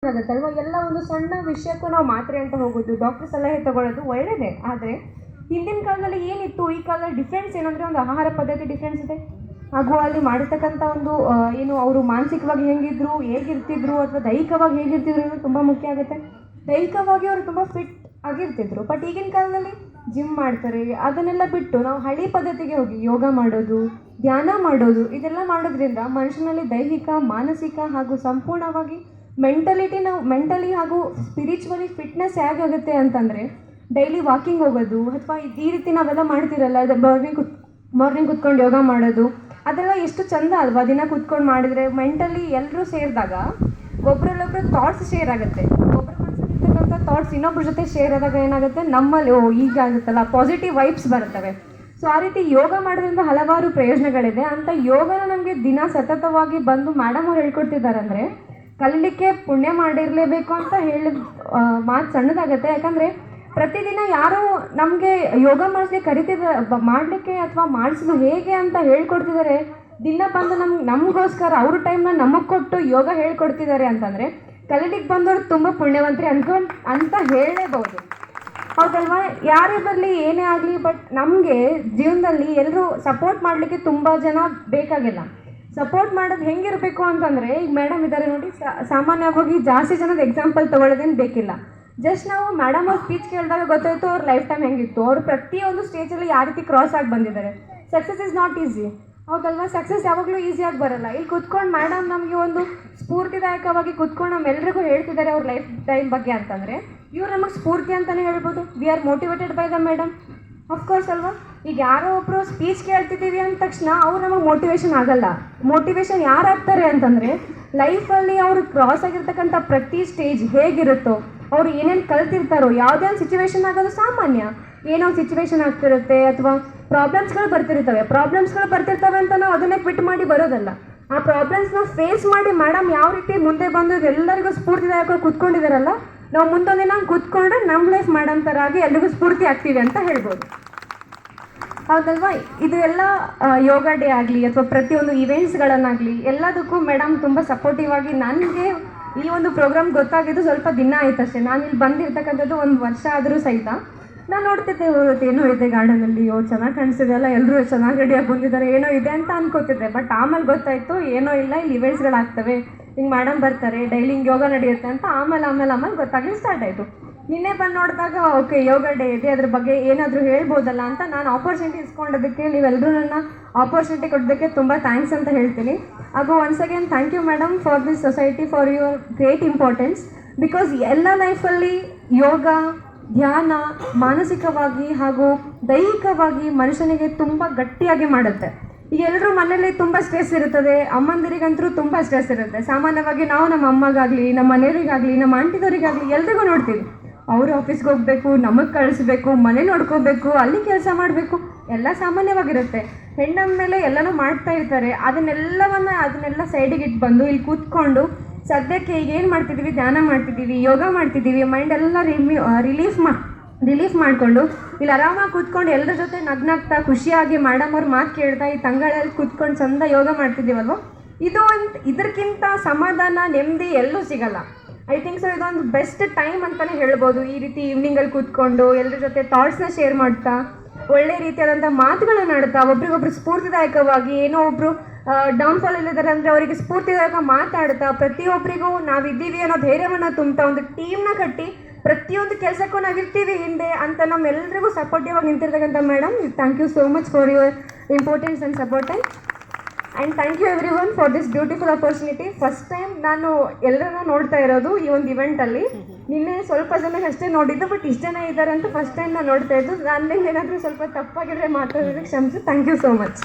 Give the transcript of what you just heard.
ಆಗುತ್ತಲ್ವ. ಎಲ್ಲ ಒಂದು ಸಣ್ಣ ವಿಷಯಕ್ಕೂ ನಾವು ಮಾತ್ರೆ ಅಂತ ಹೋಗೋದು, ಡಾಕ್ಟರ್ ಸಲಹೆ ತಗೊಳ್ಳೋದು ಒಳ್ಳೆಯದೇ. ಆದರೆ ಹಿಂದಿನ ಕಾಲದಲ್ಲಿ ಏನಿತ್ತು, ಈ ಕಾಲದಲ್ಲಿ ಡಿಫ್ರೆನ್ಸ್ ಏನಂದರೆ ಒಂದು ಆಹಾರ ಪದ್ಧತಿ ಡಿಫ್ರೆನ್ಸ್ ಇದೆ. ಹಾಗೂ ಅಲ್ಲಿ ಮಾಡಿರ್ತಕ್ಕಂಥ ಒಂದು ಏನು ಅವರು ಮಾನಸಿಕವಾಗಿ ಹೇಗಿದ್ರು, ಹೇಗಿರ್ತಿದ್ರು ಅಥವಾ ದೈಹಿಕವಾಗಿ ಹೇಗಿರ್ತಿದ್ರು ಅನ್ನೋದು ತುಂಬ ಮುಖ್ಯ ಆಗುತ್ತೆ. ದೈಹಿಕವಾಗಿ ಅವರು ತುಂಬ ಫಿಟ್ ಆಗಿರ್ತಿದ್ರು. ಬಟ್ ಈಗಿನ ಕಾಲದಲ್ಲಿ ಜಿಮ್ ಮಾಡ್ತಾರೆ. ಅದನ್ನೆಲ್ಲ ಬಿಟ್ಟು ನಾವು ಹಳಿ ಪದ್ಧತಿಗೆ ಹೋಗಿ ಯೋಗ ಮಾಡೋದು, ಧ್ಯಾನ ಮಾಡೋದು, ಇದೆಲ್ಲ ಮಾಡೋದ್ರಿಂದ ಮನುಷ್ಯನಲ್ಲಿ ದೈಹಿಕ, ಮಾನಸಿಕ ಹಾಗೂ ಸಂಪೂರ್ಣವಾಗಿ ಮೆಂಟಲಿ ಹಾಗೂ ಸ್ಪಿರಿಚುವಲಿ ಫಿಟ್ನೆಸ್ ಹೇಗಾಗುತ್ತೆ ಅಂತಂದರೆ, ಡೈಲಿ ವಾಕಿಂಗ್ ಹೋಗೋದು ಅಥವಾ ಈ ರೀತಿ ನಾವೆಲ್ಲ ಮಾಡ್ತಿರಲ್ಲ, ಮಾರ್ನಿಂಗ್ ಕುತ್ಕೊಂಡು ಯೋಗ ಮಾಡೋದು, ಅದೆಲ್ಲ ಎಷ್ಟು ಚಂದ ಅಲ್ವಾ. ದಿನ ಕುತ್ಕೊಂಡು ಮಾಡಿದರೆ ಮೆಂಟಲಿ ಎಲ್ಲರೂ ಸೇರಿದಾಗ ಒಬ್ರಲ್ಲೊಬ್ರು ಥಾಟ್ಸ್ ಶೇರ್ ಆಗುತ್ತೆ. ಒಬ್ಬರ ಮನಸ್ಸಲ್ಲಿರ್ತಕ್ಕಂಥ ಥಾಟ್ಸ್ ಇನ್ನೊಬ್ರ ಜೊತೆ ಶೇರ್ ಆದಾಗ ಏನಾಗುತ್ತೆ, ನಮ್ಮಲ್ಲಿ ಈಗ ಆಗುತ್ತಲ್ಲ ಪಾಸಿಟಿವ್ ವೈಬ್ಸ್ ಬರ್ತವೆ. ಸೊ ಆ ರೀತಿ ಯೋಗ ಮಾಡೋದ್ರಿಂದ ಹಲವಾರು ಪ್ರಯೋಜನಗಳಿದೆ. ಅಂತ ಯೋಗನ ನಮಗೆ ದಿನ ಸತತವಾಗಿ ಬಂದು ಮೇಡಮ್ ಅವ್ರು ಹೇಳ್ಕೊಡ್ತಿದ್ದಾರೆ ಅಂದರೆ ಕಲೀಲಿಕ್ಕೆ ಪುಣ್ಯ ಮಾಡಿರಲೇಬೇಕು ಅಂತ ಹೇಳಿ ಮಾತು ಸಣ್ಣದಾಗುತ್ತೆ. ಯಾಕಂದರೆ ಪ್ರತಿದಿನ ಯಾರೋ ನಮಗೆ ಯೋಗ ಮಾಡಲಿಕ್ಕೆ ಅಥವಾ ಮಾಡಿಸೋದು ಹೇಗೆ ಅಂತ ಹೇಳ್ಕೊಡ್ತಿದ್ದಾರೆ. ದಿನ ಬಂದು ನಮಗೋಸ್ಕರ ಅವ್ರ ಟೈಮ್ನ ನಮಗೆ ಕೊಟ್ಟು ಯೋಗ ಹೇಳ್ಕೊಡ್ತಿದ್ದಾರೆ ಅಂತಂದರೆ ಕಲೀಲಿಕ್ಕೆ ಬಂದವರು ತುಂಬ ಪುಣ್ಯವಂತರಿ ಅಂತ ಹೇಳಲೇಬಹುದು. ಹೌದಲ್ವಾ? ಯಾರೇ ಬರಲಿ, ಏನೇ ಆಗಲಿ, ಬಟ್ ನಮಗೆ ಜೀವನದಲ್ಲಿ ಎಲ್ಲರೂ ಸಪೋರ್ಟ್ ಮಾಡಲಿಕ್ಕೆ ತುಂಬ ಜನ ಬೇಕಾಗಿಲ್ಲ. ಸಪೋರ್ಟ್ ಮಾಡೋದು ಹೆಂಗಿರಬೇಕು ಅಂತಂದರೆ, ಈಗ ಮೇಡಮ್ ಇದ್ದಾರೆ ನೋಡಿ, ಸಾಮಾನ್ಯವಾಗಿ ಜಾಸ್ತಿ ಜನದ ಎಕ್ಸಾಂಪಲ್ ತೊಗೊಳ್ಳೋದೇನು ಬೇಕಿಲ್ಲ. ಜಸ್ಟ್ ನಾವು ಮೇಡಮ್ ಅವ್ರ ಸ್ಪೀಚ್ ಕೇಳಿದಾಗ ಗೊತ್ತಾಯಿತು ಅವ್ರ ಲೈಫ್ ಟೈಮ್ ಹೆಂಗಿತ್ತು, ಅವರು ಪ್ರತಿಯೊಂದು ಸ್ಟೇಜಲ್ಲಿ ಯಾವ ರೀತಿ ಕ್ರಾಸ್ ಆಗಿ ಬಂದಿದ್ದಾರೆ. Success is not easy. ಹೌದಲ್ವಾ? ಸಕ್ಸಸ್ ಯಾವಾಗಲೂ ಈಸಿಯಾಗಿ ಬರಲ್ಲ. ಇಲ್ಲಿ ಕುತ್ಕೊಂಡು ಮೇಡಮ್ ನಮಗೆ ಒಂದು ಸ್ಫೂರ್ತಿದಾಯಕವಾಗಿ ಕುತ್ಕೊಂಡು ನಮ್ಮೆಲ್ಲರಿಗೂ ಹೇಳ್ತಿದ್ದಾರೆ ಅವ್ರ ಲೈಫ್ ಟೈಮ್ ಬಗ್ಗೆ ಅಂತಂದರೆ, ಇವ್ರು ನಮಗೆ ಸ್ಫೂರ್ತಿ ಅಂತಲೇ ಹೇಳ್ಬೋದು. We are motivated by the madam. Of course ಅಲ್ವಾ? ಈಗ ಯಾರೋ ಒಬ್ಬರು ಸ್ಪೀಚ್ ಕೇಳ್ತಿದ್ದೀವಿ ಅಂದ ತಕ್ಷಣ ಅವ್ರು ನಮಗೆ ಮೋಟಿವೇಶನ್ ಆಗಲ್ಲ. ಮೋಟಿವೇಶನ್ ಯಾರಾಗ್ತಾರೆ ಅಂತಂದರೆ, ಲೈಫಲ್ಲಿ ಅವರು ಕ್ರಾಸ್ ಆಗಿರ್ತಕ್ಕಂಥ ಪ್ರತಿ ಸ್ಟೇಜ್ ಹೇಗಿರುತ್ತೋ, ಅವರು ಏನೇನು ಕಲ್ತಿರ್ತಾರೋ, ಯಾವುದೇ ಒಂದು ಸಿಚುವೇಶನ್ ಆಗೋದು ಸಾಮಾನ್ಯ. ಏನೋ ಸಿಚುವೇಶನ್ ಆಗ್ತಿರುತ್ತೆ ಅಥವಾ ಪ್ರಾಬ್ಲಮ್ಸ್ಗಳು ಬರ್ತಿರ್ತವೆ ಅಂತ ನಾವು ಅದನ್ನೇ ಕ್ವಿಟ್ ಮಾಡಿ ಬರೋದಲ್ಲ. ಆ ಪ್ರಾಬ್ಲಮ್ಸ್ನ ಫೇಸ್ ಮಾಡಿ ಮೇಡಮ್ ಯಾವ ರೀತಿ ಮುಂದೆ ಬಂದು ಎಲ್ಲರಿಗೂ ಸ್ಫೂರ್ತಿದಾಯಕ ಕೂತ್ಕೊಂಡಿದ್ದಾರಲ್ಲ, ನಾವು ಮುಂದೊಂದಿನ ಕೂತ್ಕೊಂಡ್ರೆ ನಮ್ಮ ಲೈಫ್ ಮೇಡಮ್ ಥರ ಆಗಿ ಎಲ್ರಿಗೂ ಸ್ಫೂರ್ತಿ ಆಗ್ತೀವಿ ಅಂತ ಹೇಳ್ಬೋದು. ಹೌದಲ್ವಾ? ಇದು ಎಲ್ಲ ಯೋಗ ಡೇ ಆಗಲಿ ಅಥವಾ ಪ್ರತಿಯೊಂದು ಇವೆಂಟ್ಸ್ಗಳನ್ನಾಗಲಿ ಎಲ್ಲದಕ್ಕೂ ಮೇಡಮ್ ತುಂಬ ಸಪೋರ್ಟಿವ್ ಆಗಿ. ನನಗೆ ಈ ಒಂದು ಪ್ರೋಗ್ರಾಮ್ ಗೊತ್ತಾಗಿದ್ದು ಸ್ವಲ್ಪ ದಿನ ಆಯ್ತು ಅಷ್ಟೇ. ನಾನು ಇಲ್ಲಿ ಬಂದಿರ್ತಕ್ಕಂಥದ್ದು 1 ವರ್ಷ ಆದರೂ ಸಹಿತ ನಾನು ನೋಡ್ತಿದ್ದೆ, ಏನೋ ಇದೆ ಗಾರ್ಡನಲ್ಲಿ, ಚೆನ್ನಾಗಿ ಕಾಣಿಸ್ತಿದೆ ಅಲ್ಲ, ಎಲ್ಲರೂ ಚೆನ್ನಾಗಿ ರೆಡಿಯಾಗಿ ಬಂದಿದ್ದಾರೆ, ಏನೋ ಇದೆ ಅಂತ ಅನ್ಕೋತಿದ್ದೆ. ಬಟ್ ಆಮೇಲೆ ಗೊತ್ತಾಯಿತು ಏನೋ ಇಲ್ಲ, ಇಲ್ಲಿ ಇವೆಂಟ್ಸ್ಗಳಾಗ್ತವೆ, ಹಿಂಗೆ ಮೇಡಮ್ ಬರ್ತಾರೆ, ಡೈಲಿ ಹಿಂಗೆ ಯೋಗ ನಡೆಯುತ್ತೆ ಅಂತ ಆಮೇಲೆ ಗೊತ್ತಾಗಲಿ ಸ್ಟಾರ್ಟ್ ಆಯಿತು. ನಿನ್ನೆ ಬಂದು ನೋಡಿದಾಗ ಓಕೆ ಯೋಗ ಡೇ ಇದೆ, ಅದ್ರ ಬಗ್ಗೆ ಏನಾದರೂ ಹೇಳ್ಬೋದಲ್ಲ ಅಂತ ನಾನು ಆಪರ್ಚುನಿಟಿ ಇಸ್ಕೊಂಡೋದಕ್ಕೆ, ನೀವೆಲ್ಲರೂ ನನ್ನ ಆಪರ್ಚುನಿಟಿ ಕೊಡೋದಕ್ಕೆ ತುಂಬ ಥ್ಯಾಂಕ್ಸ್ ಅಂತ ಹೇಳ್ತೀನಿ. ಹಾಗೂ once again thank you madam for this society, for your great importance. Because ಎಲ್ಲ ಲೈಫಲ್ಲಿ ಯೋಗ, ಧ್ಯಾನ ಮಾನಸಿಕವಾಗಿ ಹಾಗೂ ದೈಹಿಕವಾಗಿ ಮನುಷ್ಯನಿಗೆ ತುಂಬ ಗಟ್ಟಿಯಾಗಿ ಮಾಡುತ್ತೆ. ಈಗ ಎಲ್ಲರೂ ಮನೇಲಿ ತುಂಬ ಸ್ಟ್ರೆಸ್ ಇರುತ್ತದೆ, ಅಮ್ಮಂದಿರಿಗಂತೂ ತುಂಬ ಸ್ಟ್ರೆಸ್ ಇರುತ್ತೆ. ಸಾಮಾನ್ಯವಾಗಿ ನಾವು ನಮ್ಮ ಅಮ್ಮಗಾಗಲಿ, ನಮ್ಮ ಮನೆಯವರಿಗಾಗಲಿ, ನಮ್ಮ ಆಂಟಿದವರಿಗಾಗಲಿ ಎಲ್ರಿಗೂ ನೋಡ್ತೀವಿ. ಅವರು ಆಫೀಸ್ಗೆ ಹೋಗಬೇಕು, ನಮಗೆ ಕಳಿಸ್ಬೇಕು, ಮನೆ ನೋಡ್ಕೋಬೇಕು, ಅಲ್ಲಿ ಕೆಲಸ ಮಾಡಬೇಕು, ಎಲ್ಲ ಸಾಮಾನ್ಯವಾಗಿರುತ್ತೆ. ಹೆಣ್ಣಮ್ಮ ಮೇಲೆ ಎಲ್ಲನೂ ಮಾಡ್ತಾ ಇರ್ತಾರೆ. ಅದನ್ನೆಲ್ಲ ಸೈಡಿಗೆ ಇಟ್ಟು ಬಂದು ಇಲ್ಲಿ ಕೂತ್ಕೊಂಡು ಸದ್ಯಕ್ಕೆ ಈಗ ಏನು ಮಾಡ್ತಿದ್ದೀವಿ, ಧ್ಯಾನ ಮಾಡ್ತಿದ್ದೀವಿ, ಯೋಗ ಮಾಡ್ತಿದ್ದೀವಿ, ಮೈಂಡ್ ಎಲ್ಲ ರಿಲೀಫ್ ಮಾಡಿಕೊಂಡು ಇಲ್ಲಿ ಆರಾಮಾಗಿ ಕೂತ್ಕೊಂಡು ಎಲ್ಲರ ಜೊತೆ ನಗ್ನಾಗ್ತಾ ಖುಷಿಯಾಗಿ ಮೇಡಮ್ ಅವ್ರ ಮಾತು ಕೇಳ್ತಾ ಈ ತಂಗಳಲ್ಲಿ ಕೂತ್ಕೊಂಡು ಚಂದ ಯೋಗ ಮಾಡ್ತಿದ್ದೀವಲ್ವ, ಇದಕ್ಕಿಂತ ಸಮಾಧಾನ, ನೆಮ್ಮದಿ ಎಲ್ಲೂ ಸಿಗಲ್ಲ. ಐ ಥಿಂಕ್ ಸೊ ಇದೊಂದು ಬೆಸ್ಟ್ ಟೈಮ್ ಅಂತಲೇ ಹೇಳ್ಬೋದು. ಈ ರೀತಿ ಈವ್ನಿಂಗಲ್ಲಿ ಕೂತ್ಕೊಂಡು ಎಲ್ಲರ ಜೊತೆ ಥಾಟ್ಸ್ನ ಶೇರ್ ಮಾಡ್ತಾ, ಒಳ್ಳೆ ರೀತಿಯಾದಂಥ ಮಾತುಗಳನ್ನ ಆಡ್ತಾ, ಒಬ್ರಿಗೊಬ್ರು ಸ್ಫೂರ್ತಿದಾಯಕವಾಗಿ, ಏನೋ ಒಬ್ಬರು ಡೌನ್ಫಾಲ್ ಇಲ್ಲಿದ್ದಾರೆ ಅಂದರೆ ಅವರಿಗೆ ಸ್ಫೂರ್ತಿದಾಯಕ ಮಾತಾಡ್ತಾ, ಪ್ರತಿಯೊಬ್ಬರಿಗೂ ನಾವಿದ್ದೀವಿ ಅನ್ನೋ ಧೈರ್ಯವನ್ನು ತುಂಬ್ತಾ, ಒಂದು ಟೀಮ್ನ ಕಟ್ಟಿ ಪ್ರತಿಯೊಂದು ಕೆಲಸಕ್ಕೂ ನಾವಿರ್ತೀವಿ ಹಿಂದೆ ಅಂತ ನಮ್ಮೆಲ್ಲರಿಗೂ ಸಪೋರ್ಟಿವ್ ಆಗಿ ನಿಂತಿರ್ತಕ್ಕಂಥ madam, thank you so much for your importance and support. And thank you everyone for this beautiful opportunity. First time ನಾನು ಎಲ್ಲರನ್ನ ನೋಡ್ತಾ ಇರೋದು ಈ ಒಂದು ಇವೆಂಟಲ್ಲಿ. ನಿನ್ನೆ ಸ್ವಲ್ಪ ಜನಕ್ಕೆ ಅಷ್ಟೇ ನೋಡಿದ್ದು, ಬಟ್ ಇಷ್ಟು ಜನ ಇದ್ದಾರೆ ಅಂತ ಫಸ್ಟ್ ಟೈಮ್ ನಾನು ನೋಡ್ತಾ ಇದ್ದು. ನನ್ನಿಂದ ಏನಾದರೂ ಸ್ವಲ್ಪ ತಪ್ಪಾಗಿದ್ರೆ ಮಾತಾಡೋದಕ್ಕೆ ಕ್ಷಮಿಸಿ. Thank you so much.